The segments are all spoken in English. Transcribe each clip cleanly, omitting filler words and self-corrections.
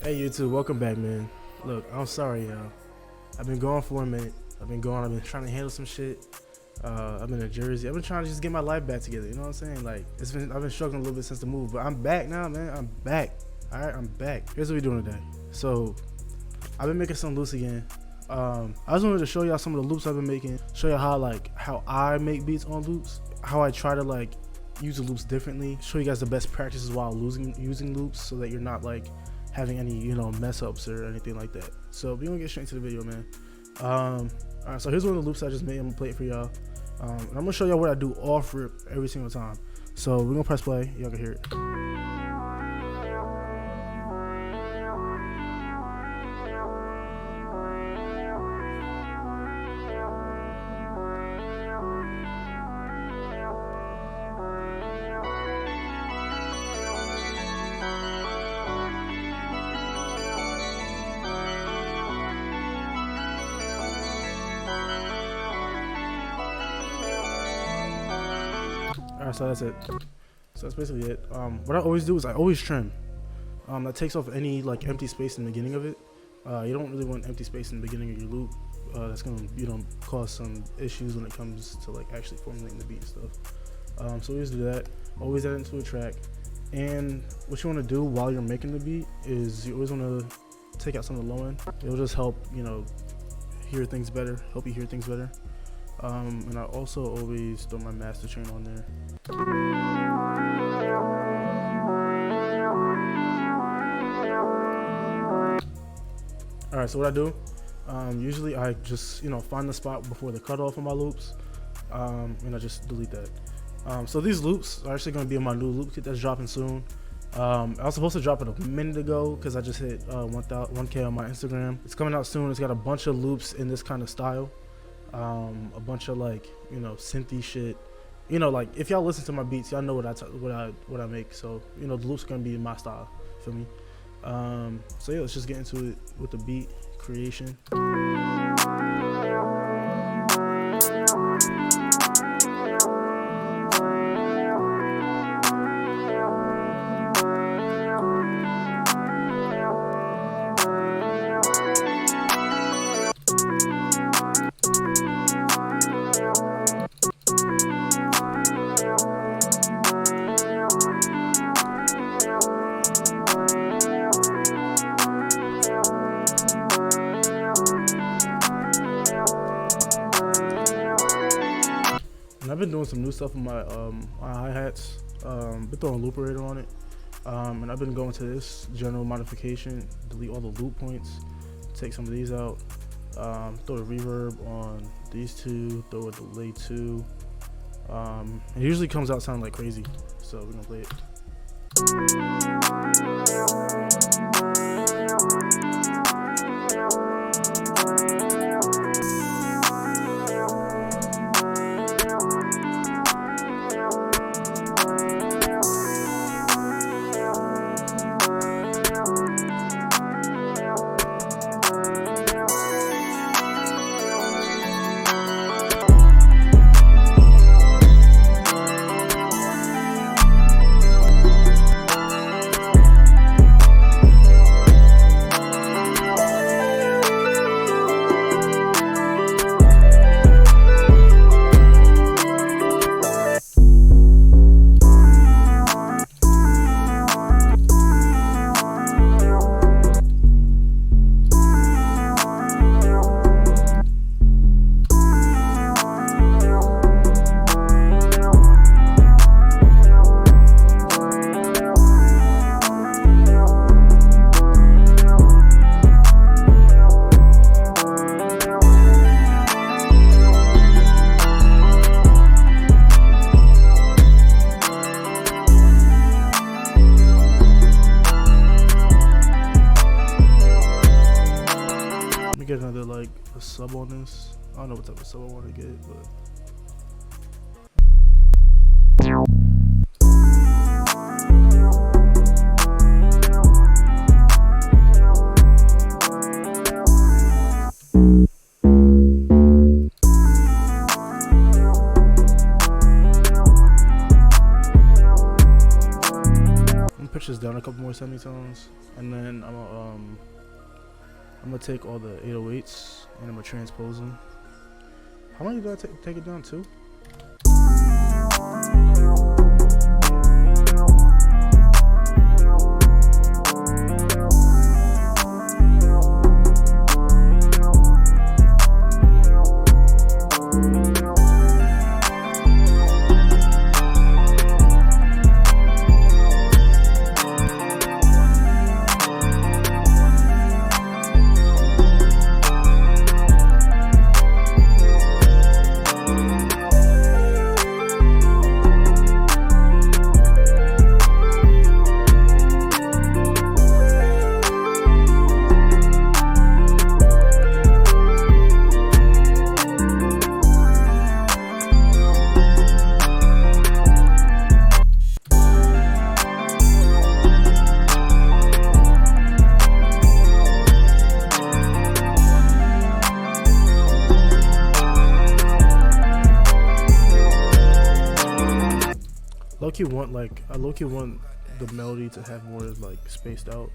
Hey YouTube, welcome back, man. Look, I'm sorry, y'all. I've been gone for a minute. I've been trying to handle some shit. I've been in Jersey. I've been trying to just get my life back together. You know what I'm saying? Like, I've been struggling a little bit since the move, but I'm back now, man. I'm back. All right, I'm back. Here's what we're doing today. So, I've been making some loops again. I just wanted to show y'all some of the loops I've been making. Show you how I make beats on loops. How I try to use the loops differently. Show you guys the best practices while using loops, so that you're not having any mess ups or anything like that. So we're gonna get straight into the video, man. Alright, so here's one of the loops I just made. I'm gonna play it for y'all, and I'm gonna show y'all what I do off rip every single time. So we're gonna press play. Y'all can hear it. Alright, so that's it. So that's basically it. What I always do is I always trim. That takes off any empty space in the beginning of it. You don't really want empty space in the beginning of your loop. That's gonna cause some issues when it comes to actually formulating the beat and stuff. So always do that. Always add it into a track. And what you want to do while you're making the beat is you always want to take out some of the low end. It'll just help hear things better. Help you hear things better. And I also always throw my master chain on there. Alright, so what I do, usually I just find the spot before the cutoff of my loops, and I just delete that. So these loops are actually going to be in my new loop kit that's dropping soon. I was supposed to drop it a minute ago because I just hit 1K on my Instagram. It's coming out soon. It's got a bunch of loops in this kind of style. A bunch of synthy shit. If y'all listen to my beats, y'all know what I make. So the loops are gonna be in my style. Feel me? So yeah, let's just get into it with the beat creation. And I've been doing some new stuff with my hi-hats. Been throwing a looperator on it. And I've been going to this general modification, delete all the loop points, take some of these out, throw a reverb on these two, throw a delay too. It usually comes out sounding like crazy, so we're gonna play it. Get another a sub on this. I don't know what type of sub I want to get, but pitch this down a couple more semitones, and then I'm gonna I'm gonna take all the 808s and I'm gonna transpose them. How many do I take it down to? I low-key want the melody to have more like spaced out.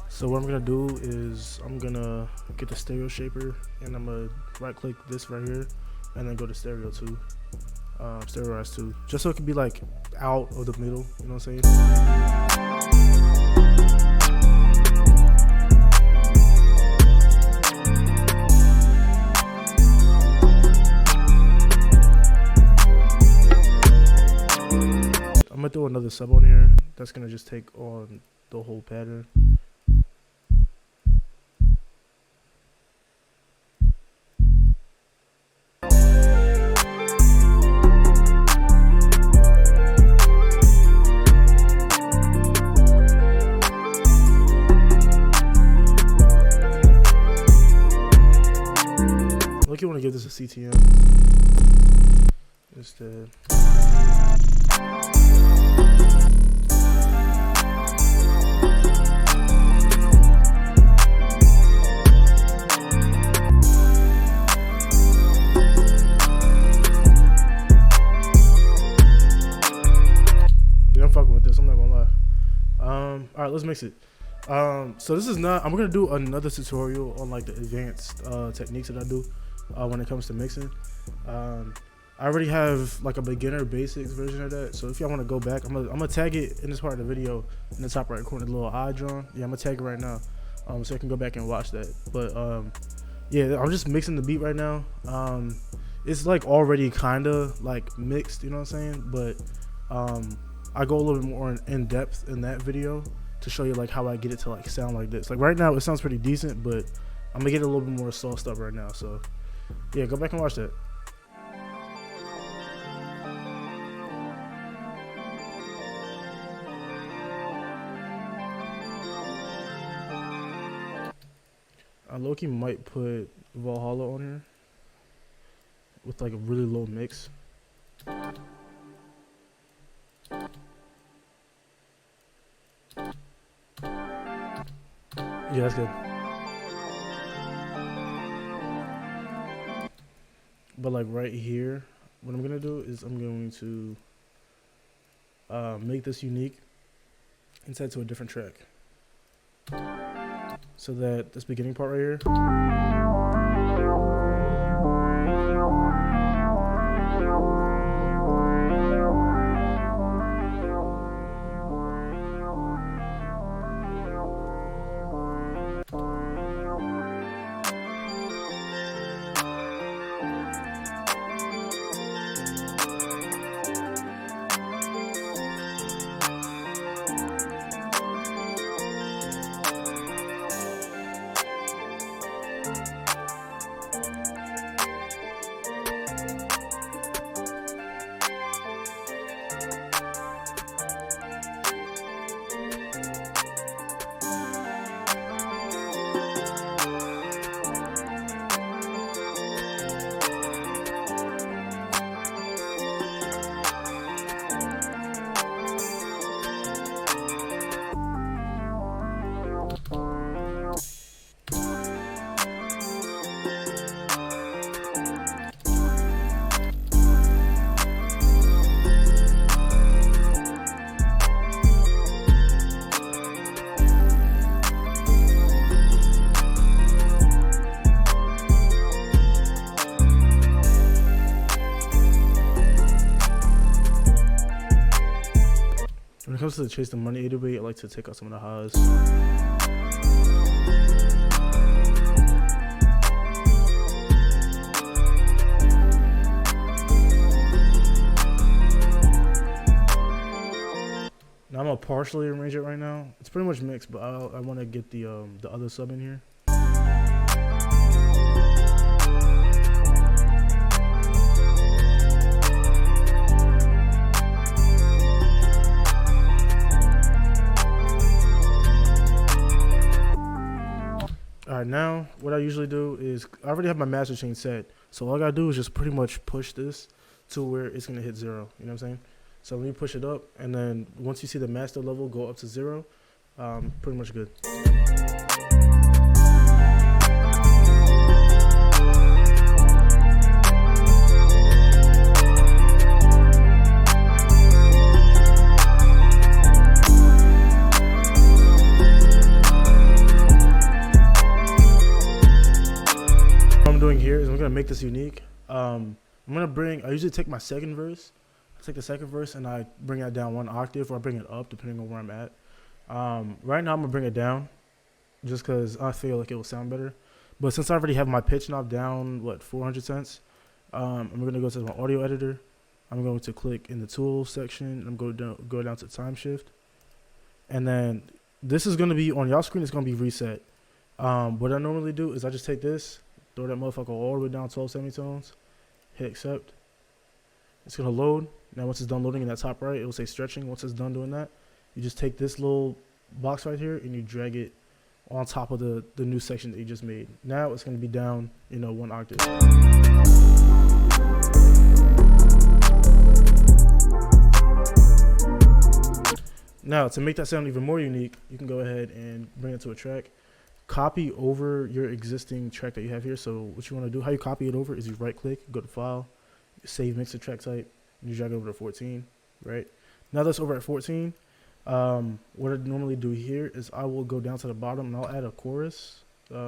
So what I'm gonna do is I'm gonna get the stereo shaper and I'm gonna right click this right here and then go to stereo 2, stereo 2, just so it can be like out of the middle, you know what I'm saying? I'm gonna throw another sub on here that's gonna just take on the whole pattern. Look, you want to give this a CTM instead. I'm fucking with this, I'm not gonna lie. Alright, let's mix it. So this is not, I'm gonna do another tutorial on like the advanced techniques that I do when it comes to mixing. I already have like a beginner basics version of that, so if y'all want to go back, I'm gonna tag it in this part of the video in the top right corner, the little eye drawn. Yeah, I'm gonna tag it right now, so you can go back and watch that. But yeah, I'm just mixing the beat right now. It's like already kind of like mixed, you know what I'm saying? But I go a little bit more in depth in that video to show you like how I get it to like sound like this. Like right now it sounds pretty decent, but I'm gonna get a little bit more sauced up right now. So yeah, go back and watch that. I low-key might put Valhalla on here with like a really low mix. Yeah, that's good. But like right here, what I'm gonna do is I'm going to make this unique and set it to a different track. So that this beginning part right here, it comes to Chase the Money 808, I like to take out some of the highs. Now I'm gonna partially arrange it right now. It's pretty much mixed, but I want to get the other sub in here. Alright, now what I usually do is I already have my master chain set, so all I gotta do is just pretty much push this to where it's gonna hit 0. You know what I'm saying? So when you push it up, and then once you see the master level go up to 0, pretty much good. I'm gonna make this unique. I usually take my second verse, and I bring that down 1 octave, or I bring it up depending on where I'm at. Right now I'm gonna bring it down just because I feel like it will sound better. But since I already have my pitch knob down 400 cents, I'm gonna go to my audio editor. I'm going to click in the tools section. I'm going to go down to time shift, and then this is gonna be on y'all screen. It's gonna be reset. What I normally do is I just take this, throw that motherfucker all the way down 12 semitones, hit accept. It's gonna load. Now once it's done loading in that top right, it will say stretching. Once it's done doing that, you just take this little box right here and you drag it on top of the new section that you just made. Now it's gonna be down, 1 octave. Now to make that sound even more unique, you can go ahead and bring it to a track. Copy over your existing track that you have here. So what you want to do, how you copy it over is you right click, go to file, save mixer track type, and you drag it over to 14, right? Now that's over at 14. What I normally do here is I will go down to the bottom and I'll add a chorus. Let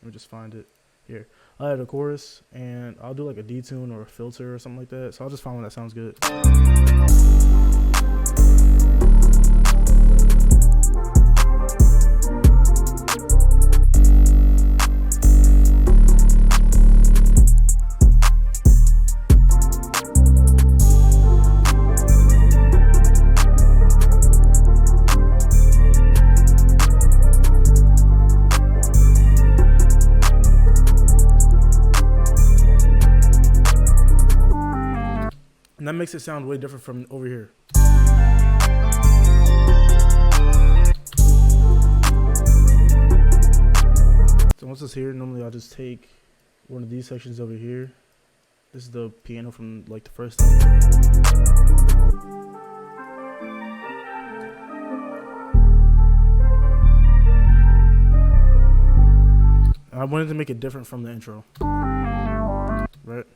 me just find it here. I'll add a chorus and I'll do like a detune or a filter or something like that. So I'll just find one that sounds good. And that makes it sound way different from over here. So once it's here, normally I'll just take one of these sections over here. This is the piano from the first time. I wanted to make it different from the intro, right?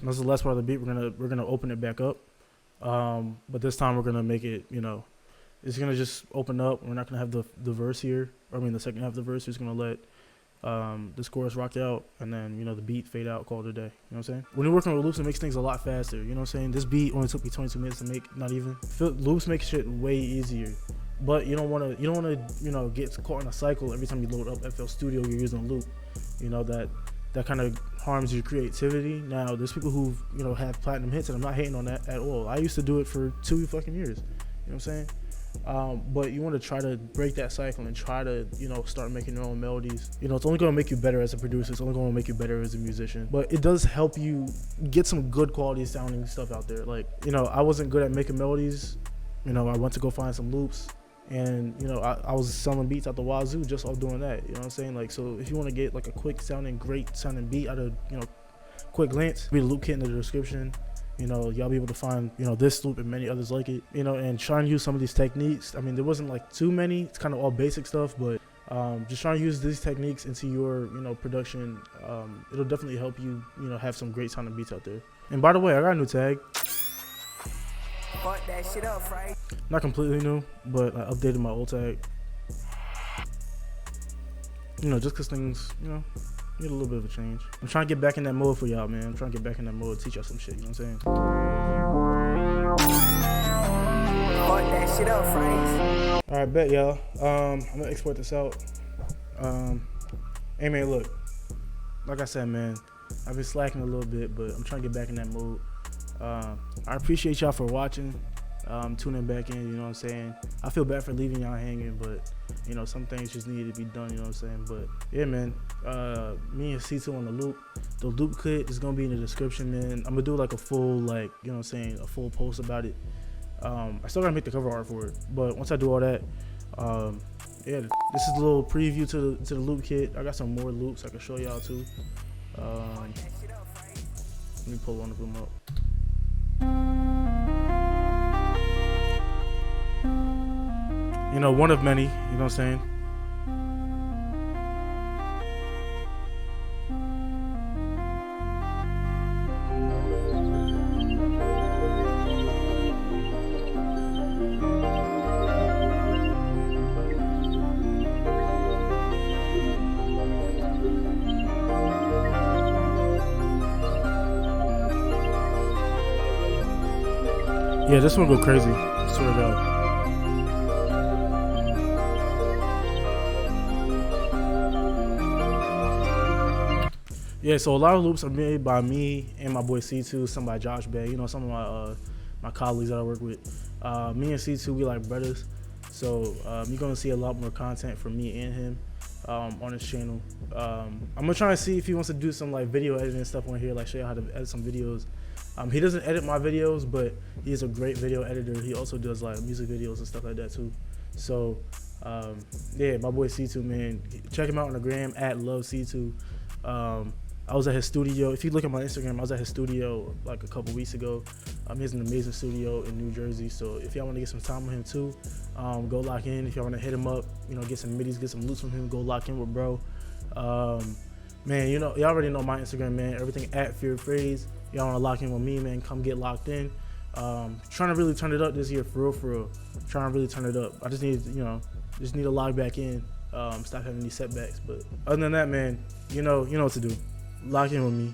That's the last part of the beat. We're gonna open it back up, but this time we're gonna make it. It's gonna just open up. We're not gonna have the verse here. The second half of the verse. We're just gonna let this chorus rock out, and then the beat fade out. Call it a day. You know what I'm saying? When you're working with loops, it makes things a lot faster. You know what I'm saying? This beat only took me 22 minutes to make. Not even. Loops make shit way easier. But you don't want to get caught in a cycle every time you load up FL Studio. You're using a loop. That kind of harms your creativity. Now, there's people who have platinum hits, and I'm not hating on that at all. I used to do it for 2 fucking years. You know what I'm saying? But you want to try to break that cycle and try to start making your own melodies. It's only going to make you better as a producer. It's only going to make you better as a musician. But it does help you get some good quality sounding stuff out there. I wasn't good at making melodies. I went to go find some loops. And I was selling beats out the wazoo just off doing that. You know what I'm saying? So if you want to get a quick sounding, great sounding beat out of quick glance, read the loop kit in the description. Y'all be able to find this loop and many others like it. And try and use some of these techniques. There wasn't too many. It's kind of all basic stuff, but just trying to use these techniques into your production. It'll definitely help you have some great sounding beats out there. And by the way, I got a new tag. Fuck that shit up, right? Not completely new, but I updated my old tag. Just because things, Need a little bit of a change. I'm trying to get back in that mode for y'all, man. I'm trying to get back in that mode, teach y'all some shit, you know what I'm saying? Fuck that shit up, friends. Alright, bet y'all. I'm gonna export this out. Hey man, look. Like I said, man, I've been slacking a little bit, but I'm trying to get back in that mode. I appreciate y'all for watching. Tuning back in, you know what I'm saying? I feel bad for leaving y'all hanging, but you know, some things just needed to be done, you know what I'm saying? But yeah, man, me and C2 on the loop. The LOOPKIT is gonna be in the description, man. I'm gonna do like a full, like, you know what I'm saying, a full post about it. I still gotta make the cover art for it, but once I do all that, yeah, this is a little preview to the LOOPKIT. I got some more loops I can show y'all too. Let me pull one of them up. You know, one of many, you know what I'm saying? Yeah, this one go crazy. I swear to God. Yeah, so a lot of loops are made by me and my boy C2, some by Josh Bay, you know, some of my colleagues that I work with. Me and C2, we like brothers, so you're gonna see a lot more content from me and him on his channel. I'm gonna try and see if he wants to do some like video editing stuff on here, like show you how to edit some videos. He doesn't edit my videos, but he's a great video editor. He also does like music videos and stuff like that too. So yeah, my boy C2, man, check him out on the gram at LoveC2. I was at his studio. If you look at my Instagram, I was at his studio like a couple weeks ago. He has an amazing studio in New Jersey. So if y'all want to get some time with him too, go lock in. If y'all want to hit him up, you know, get some middies, get some loops from him, go lock in with bro. Man, you know, y'all already know my Instagram, man. Everything at Fear Phrase. Y'all want to lock in with me, man, come get locked in. Trying to really turn it up this year, for real. Trying to really turn it up. I just need, you know, to log back in, stop having these setbacks. But other than that, man, you know what to do. Lock in with me.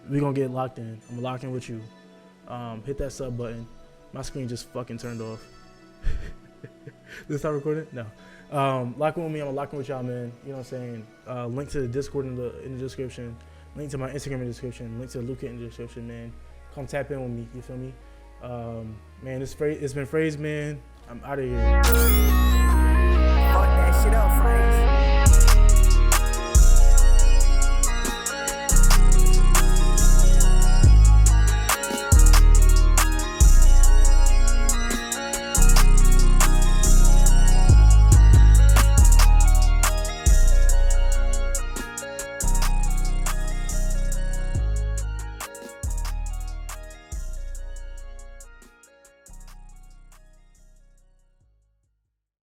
We gonna get locked in. I'm gonna lock in with you. Hit that sub button. My screen just fucking turned off. This time recording? No. Lock in with me. I'm gonna lock in with y'all, man. You know what I'm saying? Link to the Discord in the description. Link to my Instagram in the description. Link to the LOOPKIT in the description, man. Come tap in with me. You feel me? Man, it's been Phrase, man. I'm out of here. Fuck that shit up, friends.